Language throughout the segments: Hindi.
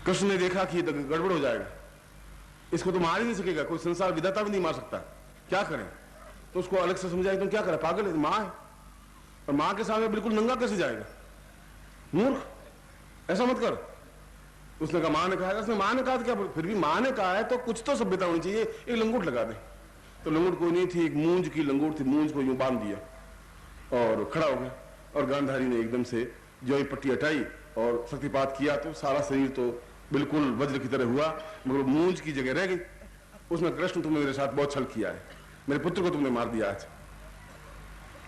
कृष्ण ने देखा कि गड़बड़ हो जाएगा, इसको तो मार ही नहीं सकेगा, कोई संसार विधाता भी नहीं मार सकता, क्या करें? तो उसको अलग से समझाया, तुम क्या करें, पागल है, माँ है, और माँ के सामने बिल्कुल नंगा कैसे जाएगा, मूर्ख, ऐसा मत कर। उसने कहा माँ ने कहा, उसने माँ ने कहा क्या, फिर भी माँ ने कहा है तो कुछ तो सभ्यता होनी चाहिए, एक लंगोट लगा दे। तो लंगोट कोई नहीं थी, एक मूंज की लंगोट थी, मूंज को यूं बांध दिया और खड़ा हो गया, और गांधारी ने एकदम से जो पट्टी हटाई और शक्तिपात किया तो सारा शरीर तो बिल्कुल वज्र की तरह हुआ, मगर मूंज की जगह रह गई। उसने, कृष्ण तुमने मेरे साथ बहुत छल किया है, मेरे पुत्र को तुमने मार दिया आज।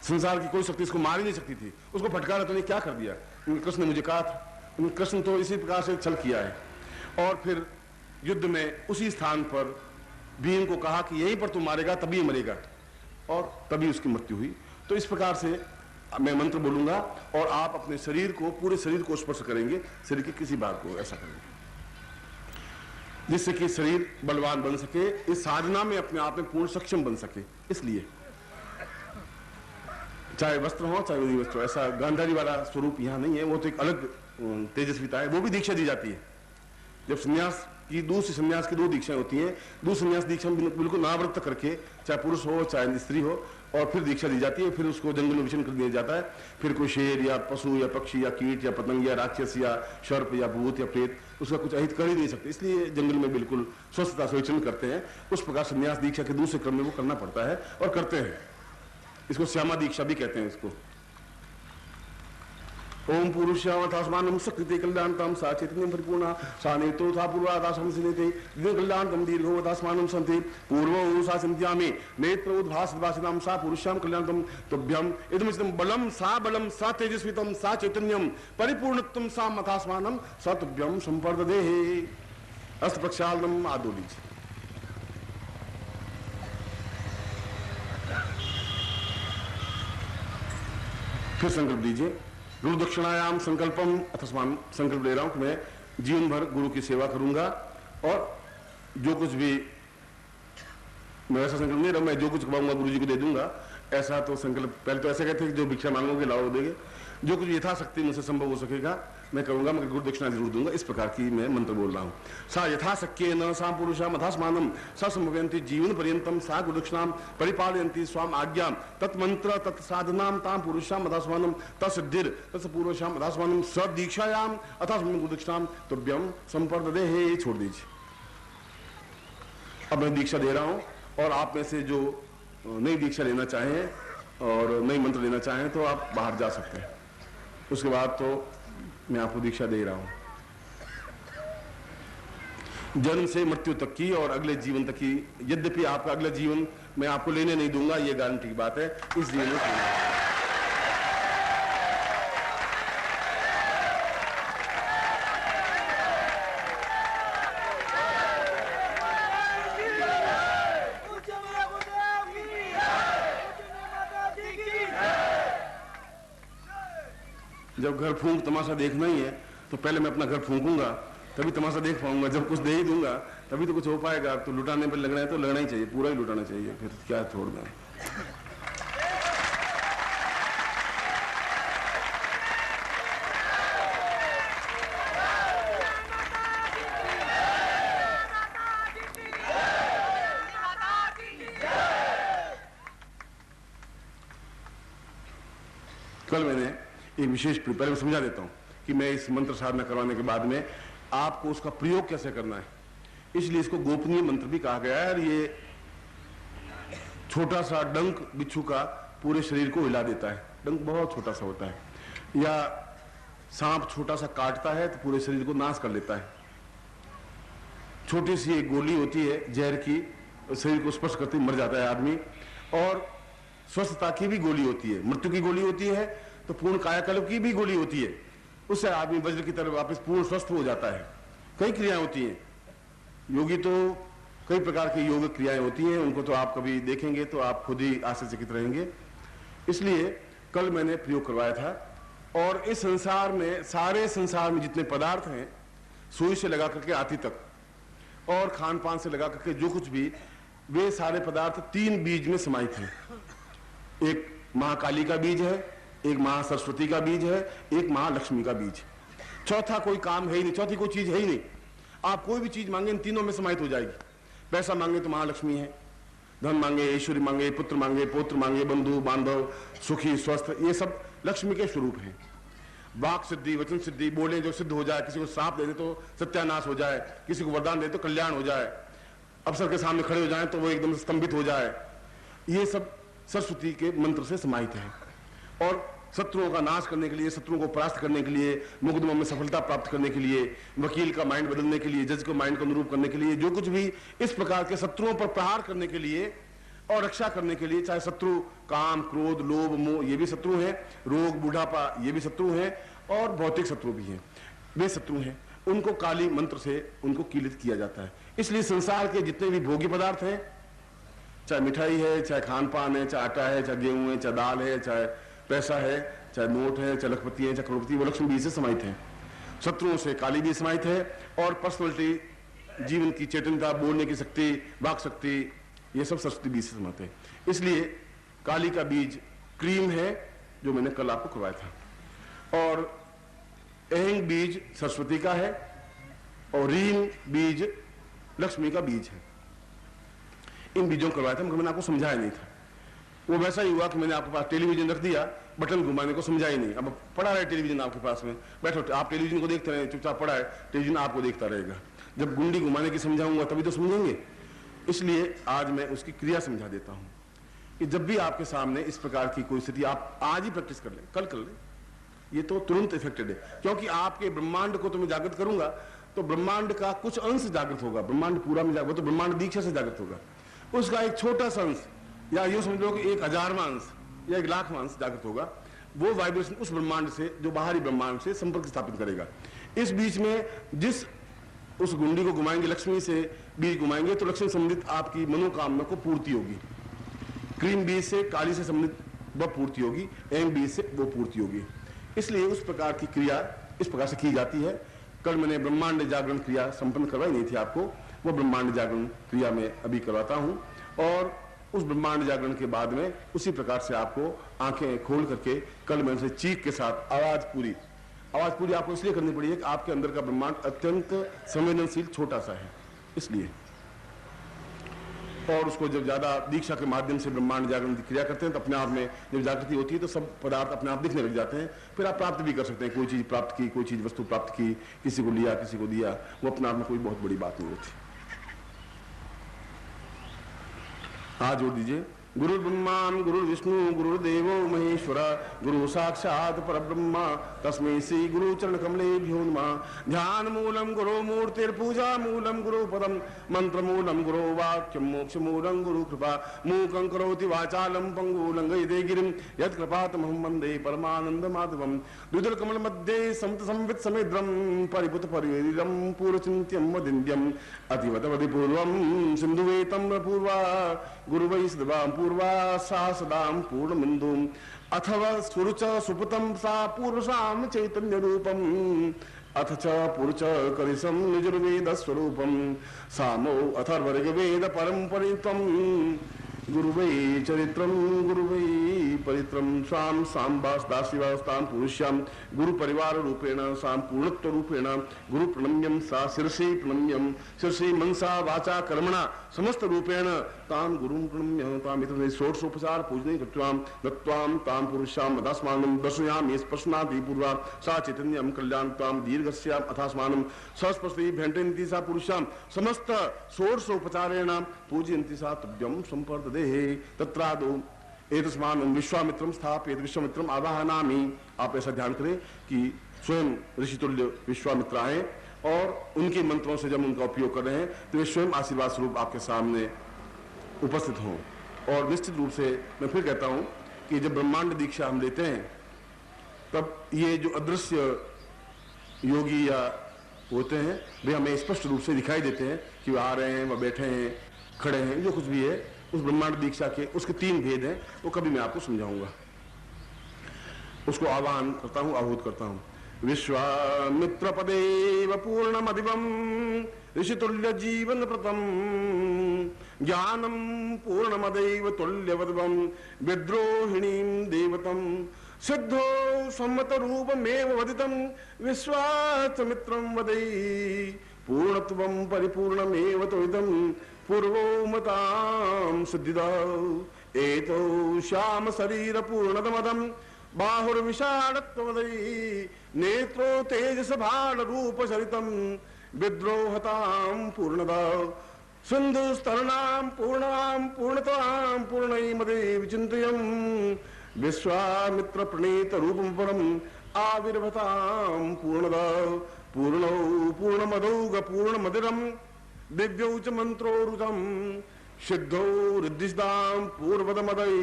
संसार की कोई शक्ति इसको मार ही नहीं सकती थी, उसको फटकारा तुमने क्या कर दिया? कृष्ण ने मुझे कहा था, कृष्ण तो इसी प्रकार से छल किया है। और फिर युद्ध में उसी स्थान पर भीम को कहा कि यहीं पर तू मारेगा तभी मरेगा, और तभी उसकी मृत्यु हुई। तो इस प्रकार से मैं मंत्र बोलूंगा और आप अपने शरीर को, पूरे शरीर को स्पर्श करेंगे, शरीर के किसी भाग को ऐसा करेंगे, जिससे कि शरीर बलवान बन सके, इस साधना में अपने आप में पूर्ण सक्षम बन सके। इसलिए चाहे वस्त्र हो चाहे नहीं वस्त्र हो, ऐसा गांधारी वाला स्वरूप यहाँ नहीं है, वो तो एक अलग तेजस्विता है, वो भी दीक्षा दी जाती है। जब संन्यास की दूसरी संन्यास की 2 दीक्षाएं होती हैं, दूसरी संन्यास दीक्षा में बिल्कुल नावृत करके, चाहे पुरुष हो चाहे स्त्री हो, और फिर दीक्षा दी जाती है, फिर उसको जंगल में विचरण कर दिया जाता है। फिर कोई शेर या पशु या पक्षी या कीट या पतंग या राक्षस या सर्प या भूत या प्रेत उसका कुछ अहित कर ही नहीं सकते, इसलिए जंगल में बिल्कुल स्वस्थता से विचरण करते हैं। उस प्रकार संन्यास दीक्षा के दूसरे क्रम में वो करना पड़ता है और करते हैं। इसको श्यामा दीक्षा भी कहते हैं इसको। ओम पुरुषावतास्मानं सकृते कल्याणतां सा चैतन्यं परिपूर्णा सा नेतो था पूर्वादासं सिनेते कल्याणतं दीर्घोवतास्मानं सन्ति पूर्वं सा चिन्त्यामि नेत्रोद्भासद्भासितां सा पुरुषां कल्याणतं तुभ्यं इदमिदं बलं सा तेजस्वितं सा चैतन्यं परिपूर्णत्वं सा मतास्मानं सा तुभ्यं संपर्ददेहि। अस्त प्रक्षालनम आदोलिज। फिर संकल्प दीजिए, गुरु दक्षिणायाम संकल्पम अथस्मान, संकल्प ले रहा हूं कि मैं जीवन भर गुरु की सेवा करूंगा, और जो कुछ भी मैं वैसा संकल्प नहीं रहा, मैं जो कुछ कमाऊंगा गुरु जी को दे दूंगा, ऐसा तो संकल्प पहले तो ऐसे कहते हैं कि जो भिक्षा मांगोगे लाओ देंगे, जो कुछ यथाशक्ति मुझसे संभव हो सकेगा मैं करूंगा, मगर गुरु दक्षिणा जरूर दूंगा। इस प्रकार की मैं मंत्र बोल रहा हूं। सा यथाशक्य न सा पुरुषा मथास्मानम सा संभवयन्ति जीवन पर्यंतम सा गुरु दक्षिणाम परिपालयन्ति स्वाम आज्ञाम तत्मंत्र तत्साधनाम ताम पुरुषा मथास्मानम तत्सिद्धिर तत्पूर्वशाम मथास्मानम सदीक्षायाम अथास्मानम गुरु दक्षिणाम तुभ्यम संपर्ददेहि। छोड़ दीजिए, अब मैं दीक्षा दे रहा हूं, और आप में से जो नई दीक्षा लेना चाहें और नई मंत्र लेना चाहें तो आप बाहर जा सकते हैं। उसके बाद तो मैं आपको दीक्षा दे रहा हूं, जन्म से मृत्यु तक की और अगले जीवन तक की। यद्यपि आपका अगला जीवन मैं आपको लेने नहीं दूंगा, यह गारंटी की बात है, इस जीवन में जब घर फूंक तमाशा देखना ही है तो पहले मैं अपना घर फूंकूंगा, तभी तमाशा देख पाऊंगा। जब कुछ दे ही दूंगा तभी तो कुछ हो पाएगा। तो लुटाने पर लगना है तो लगना ही चाहिए, पूरा ही लुटाना चाहिए, फिर क्या छोड़ दें। कल मैंने एक विशेष, पहले मैं समझा देता हूं कि मैं इस मंत्र साधना करवाने के बाद में आपको उसका प्रयोग कैसे करना है, इसलिए इसको गोपनीय मंत्र भी कहा गया है। और ये छोटा सा डंक बिच्छू का पूरे शरीर को हिला देता है। डंक बहुत छोटा सा होता है, या सांप छोटा सा काटता है तो पूरे शरीर को नाश कर लेता है। छोटी सी एक गोली होती है जहर की, शरीर को स्पर्श करते ही मर जाता है आदमी। और स्वस्थता की भी गोली होती है, मृत्यु की गोली होती है, तो पूर्ण कायाकल्प की भी गोली होती है, उससे आदमी वज्र की तरह वापस पूर्ण स्वस्थ हो जाता है। कई क्रियाएं होती हैं, योगी तो कई प्रकार की योग क्रियाएं होती हैं, उनको तो आप कभी देखेंगे तो आप खुद ही आश्चर्यचकित रहेंगे। इसलिए कल मैंने प्रयोग करवाया था। और इस संसार में, सारे संसार में जितने पदार्थ हैं, सुई से लगा करके आती तक और खान पान से लगा करके जो कुछ भी, वे सारे पदार्थ 3 बीज में समाहित हैं। एक महाकाली का बीज है, एक महासरस्वती का बीज है, एक महालक्ष्मी का बीज। चौथा कोई काम है ही नहीं, चौथी कोई चीज है ही नहीं। आप कोई भी चीज मांगे इन तीनों में समाहित हो जाएगी। पैसा मांगे तो महालक्ष्मी है, धन मांगे, ऐश्वर्य मांगे, पुत्र मांगे, पौत्र मांगे, बंधु बांधव, सुखी स्वस्थ, ये सब लक्ष्मी के स्वरूप हैं। वाक सिद्धि, वचन सिद्धि, बोले जो सिद्ध हो जाए, किसी को श्राप दे दे तो सत्यानाश हो जाए, किसी को वरदान दे तो कल्याण हो जाए, अफसर के सामने खड़े हो जाए तो वो एकदम स्तंभित हो जाए, ये सब सरस्वती के मंत्र से समाहित है। और शत्रुओं का नाश करने के लिए, शत्रुओं को परास्त करने के लिए, मुकदमों में सफलता प्राप्त करने के लिए, वकील का माइंड बदलने के लिए, जज को माइंड को अनुरूप करने के लिए, जो कुछ भी इस प्रकार के शत्रुओं पर प्रहार करने के लिए और रक्षा करने के लिए, चाहे शत्रु काम, क्रोध, लोभ, मोह, ये भी शत्रु हैं, रोग, बुढ़ापा, ये भी शत्रु हैं, और भौतिक शत्रु भी हैं, वे शत्रु हैं, उनको काली मंत्र से उनको कीलित किया जाता है। इसलिए संसार के जितने भी भोगी पदार्थ हैं, चाहे मिठाई है, चाहे खान पान है, चाहे आटा है, चाहे गेहूं है, चाहे दाल है, चाहे पैसा है, चाहे नोट है, चाहे लखपति है, चाहे करोड़पति, वो लक्ष्मी बीज से समाहित है। शत्रुओं से काली बीज समाहित है। और पर्सनैलिटी, जीवन की चेतनता, बोलने की शक्ति, वाक शक्ति, ये सब सरस्वती बीज से समाहित है। इसलिए काली का बीज क्रीम है, जो मैंने कल आपको करवाया था। और ऐंग बीज सरस्वती का है, और रीम बीज लक्ष्मी का बीज है। इन बीजों को करवाया था, मगर मैंने आपको समझाया नहीं था। वो वैसा ही हुआ कि मैंने आपके पास टेलीविजन रख दिया, बटन घुमाने को समझा ही नहीं। अब पड़ा रहे टेलीविजन आपके पास में, बैठो, आप टेलीविजन को देखते रहे, चुपचाप पड़ा है, टेलीविजन आपको देखता रहेगा। जब गुंडी घुमाने की समझाऊंगा तभी तो समझेंगे। इसलिए आज मैं उसकी क्रिया समझा देता हूं कि जब भी आपके सामने इस प्रकार की कोई स्थिति, आप आज ही प्रैक्टिस कर लें, कल कर लें, ये तो तुरंत इफेक्टेड है। क्योंकि आपके ब्रह्मांड को तो मैं जागृत करूंगा, तो ब्रह्मांड का कुछ अंश जागृत होगा, ब्रह्मांड पूरा में जागृत, तो ब्रह्मांड दीक्षा से जागृत होगा। उसका एक छोटा सा अंश, या यूं समझ लो कि 1000वां अंश या 1,00,000वां अंश जागृत होगा। वो वाइब्रेशन उस ब्रह्मांड से, जो बाहरी ब्रह्मांड से संपर्क स्थापित करेगा। इस बीच में जिस उस गुंडी को घुमाएंगे, लक्ष्मी से बीज घुमाएंगे, तो लक्ष्मी संबंधित आपकी मनोकामना को पूर्ति होगी। क्रीम बीज से, काली से संबंधित वह पूर्ति होगी, एम बीज से वो पूर्ति होगी। इसलिए उस प्रकार की क्रिया इस प्रकार से की जाती है। कल मैंने ब्रह्मांड जागरण क्रिया संपन्न करवाई नहीं थी आपको, वो ब्रह्मांड जागरण क्रिया में अभी करवाता हूं। और उस ब्रह्मांड जागरण के बाद में उसी प्रकार से आपको आंखें खोल करके कल मैं उनसे चीख के साथ आवाज पूरी आपको इसलिए करनी पड़ी है कि आपके अंदर का ब्रह्मांड अत्यंत संवेदनशील छोटा सा है, इसलिए। और उसको जब ज्यादा दीक्षा के माध्यम से ब्रह्मांड जागरण की क्रिया करते हैं तो अपने आप में जब जागृति होती है तो सब पदार्थ अपने आप दिखने लग जाते हैं। फिर आप प्राप्त भी कर सकते हैं, कोई चीज प्राप्त की, कोई चीज वस्तु प्राप्त की, किसी को लिया, किसी को दिया, वो अपने आप में कोई बहुत बड़ी बात नहीं होती। हाथ जोड़ दीजिए। गुरु ब्रह्मा गुरु विष्णु गुरुदेवो महेश्वर गुरु साक्षात परब्रह्म तस्मै श्री गुरु चरण कमलेभ्यो नमः। ध्यान मूलम गुरु मूर्तिर्पूजा मूलम गुरु पदम मंत्र मूलम गुरु वाक्यम मोक्ष मूलम गुरु कृपा मूकं करोति वाचालम पंगु लंघयते गिरिं यत्कृपातमहं वन्दे परमानंद माधवम। द्विदल कमल मध्ये समत संवित समेद्रम परिपुत परिवेदितं पूर्वचिन्त्यं वदिन्द्यं अतिवतवति पूर्वं सिन्धुवेतं पूर्वा गुरुवै सदां पूर्वा सा सदां पूर्णमिन्दुम् अथवा सुरुच सुपुतं सा पूर्वसां चैतन्य रूपम् अथ च पुरुच करिसं निजुर्वेद स्वरूपं सामो अथर्वऋग्वेद परं परित्वं गुरुवै चरित्रं गुरुवै परित्रं स्वां सांबास्ताशिवास्तां पुरुष्यां गुरु परिवार रूपेण सां पूर्णत्व रूपेण गुरु प्रणम्यं सा शिरसि प्रणम्यं शिरसि मनसा वाचा कर्मणा समस्त रूपेण तां गुरुं प्रणम्य तामिति षोडशोपचार पूजने कृत्वां दत्वां तां पुरुषां अथास्मानं दर्शयामि स्पर्शनादि पूर्वा सा चैतन्यं कल्याणत्वां दीर्घस्याम् अथास्मानं सस्पर्शि भेण्टयन्ति सा पुरुषां समस्त षोडशोपचारेण पूजयन्ति सा तुभ्यं सम्पर्ददेहे तत्रादौ एतस्मानं विश्वामित्रं स्थापयेत् विश्वामित्रं आवाहनामि। आप ऐसा ध्यान करें कि स्वयं ऋषितुल्य विश्वामित्र आए और उनके मंत्रों से जब उनका उपयोग कर रहे हैं तो वे स्वयं आशीर्वाद स्वरूप आपके सामने उपस्थित हों। और निश्चित रूप से मैं फिर कहता हूं कि जब ब्रह्मांड दीक्षा हम लेते हैं तब ये जो अदृश्य योगी या होते हैं वे हमें स्पष्ट रूप से दिखाई देते हैं कि वे आ रहे हैं, वह बैठे हैं, खड़े हैं, जो कुछ भी है उस ब्रह्मांड दीक्षा के उसके 3 भेद हैं, वो कभी मैं आपको समझाऊंगा। उसको आह्वान करता हूं, आहूत करता हूं। विश्वामित्र पदेव पूर्णमदिवं ऋषितुल्य जीवन प्रतम ज्ञानम पूर्णमदैव तुल्यवद्वं विद्रोहिणीं देवतं सिद्धो सम्मत रूपमेव वदितं विश्वामित्रं वदै पूर्णत्वं परिपूर्णमेव तो इदं पूर्वो मतां सिद्धिदा एतो श्याम शरीर पूर्णतमदं बाहुर्विशालत्वमदयी नेत्रो तेजस भाल रूप सरितं विद्रोहतां पूर्णदा सिन्धुस्तरणां पूर्णां पूर्णतां पूर्णैमदे विचिन्तयं विश्वामित्र प्रणीत रूपं परम् आविर्भतां पूर्णदा पूर्णौ पूर्णमदौग पूर्णमदिरं दिव्यौ च मन्त्रोरुतं सिद्धौ रिद्धिस्तां पूर्वदमदै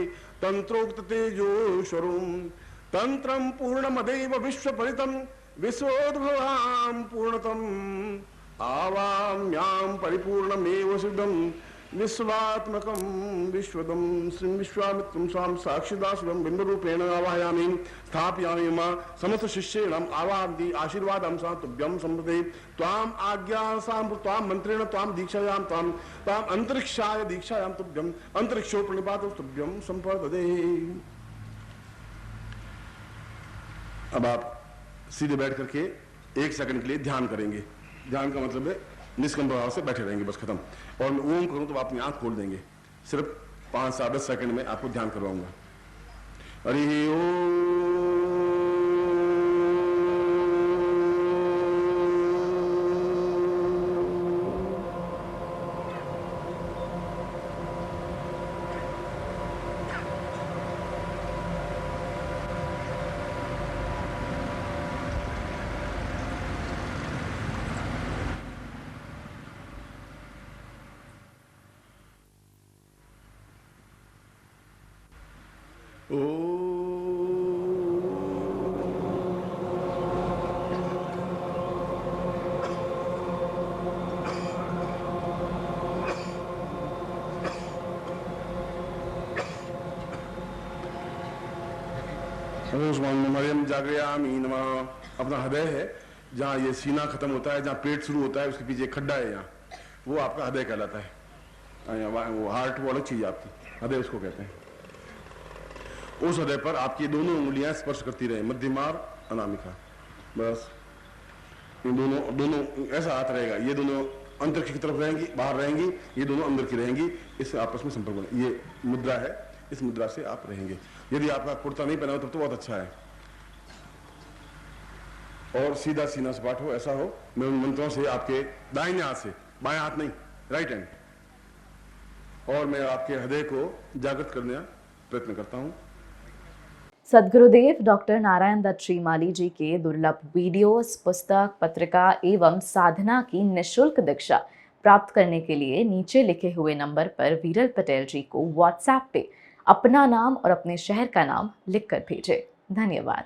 तन्त्रोक्त तेजोश्वरुं तन्त्रं पूर्णमदैव विश्वपरितं विश्वोद्भवां पूर्णतम् आवाम्यां परिपूर्णमेव सिद्धं विश्वात्मकं विश्वदं श्री विश्वामित्रं स्वां साक्षिदासुरं बिम्बरूपेण आवाहयामि स्थापयामि मां समस्त शिष्येणाम् आवाहन्ति आशीर्वादं सा तुभ्यं सम्प्रदे त्वाम् आज्ञासां त्वां मन्त्रेण त्वां दीक्षायां त्वाम् अंतरिक्षाय दीक्षायां तुभ्यम् अंतरिक्षो प्रणिपातो तुभ्यं सम्प्रददे। अब आप सीधे बैठ करके 1 सेकंड के लिए ध्यान करेंगे। ध्यान का मतलब है निष्कंप भाव से बैठे रहेंगे, बस खत्म। और मैं ओम करूं तो आप अपनी आंख खोल देंगे। सिर्फ 5 से 10 सेकंड में आपको ध्यान करवाऊंगा। हरि ओम। जागृयामी नमः। अपना हृदय है, जहाँ ये सीना खत्म होता है, जहाँ पेट शुरू होता है, उसके पीछे खड्डा है, यहाँ वो आपका हृदय कहलाता है। वो हार्ट वो अलग चीज है आपकी, हृदय उसको कहते हैं। उस हृदय पर आपकी दोनों उंगलियां स्पर्श करती रहे, मध्यमार अनामिका, बस ये दोनों ऐसा हाथ रहेगा। ये दोनों अंतरिक्ष की तरफ रहेंगी, बाहर रहेंगी, ये दोनों अंदर की रहेंगी, इससे आपस में संपर्क होगा। ये मुद्रा है, इस मुद्रा से आप रहेंगे। यदि आपका कुर्ता नहीं पहना हो तब तो बहुत अच्छा है। और सीधा सीना सपाट हो, ऐसा हो। मैं उन मंत्रों से आपके दाहिने हाथ से, बाएं हाथ नहीं, राइट हैंड, और मैं आपके हृदय को जागृत करने का प्रयत्न करता हूं। सद्गुरुदेव डॉक्टर नारायण दत्त श्रीमाली जी के दुर्लभ वीडियोस, पुस्तक, पत्रिका एवं साधना की निःशुल्क दीक्षा प्राप्त करने के लिए नीचे लिखे हुए नंबर पर वीरल पटेल जी को व्हाट्सएप पे अपना नाम और अपने शहर का नाम लिखकर भेजें। धन्यवाद।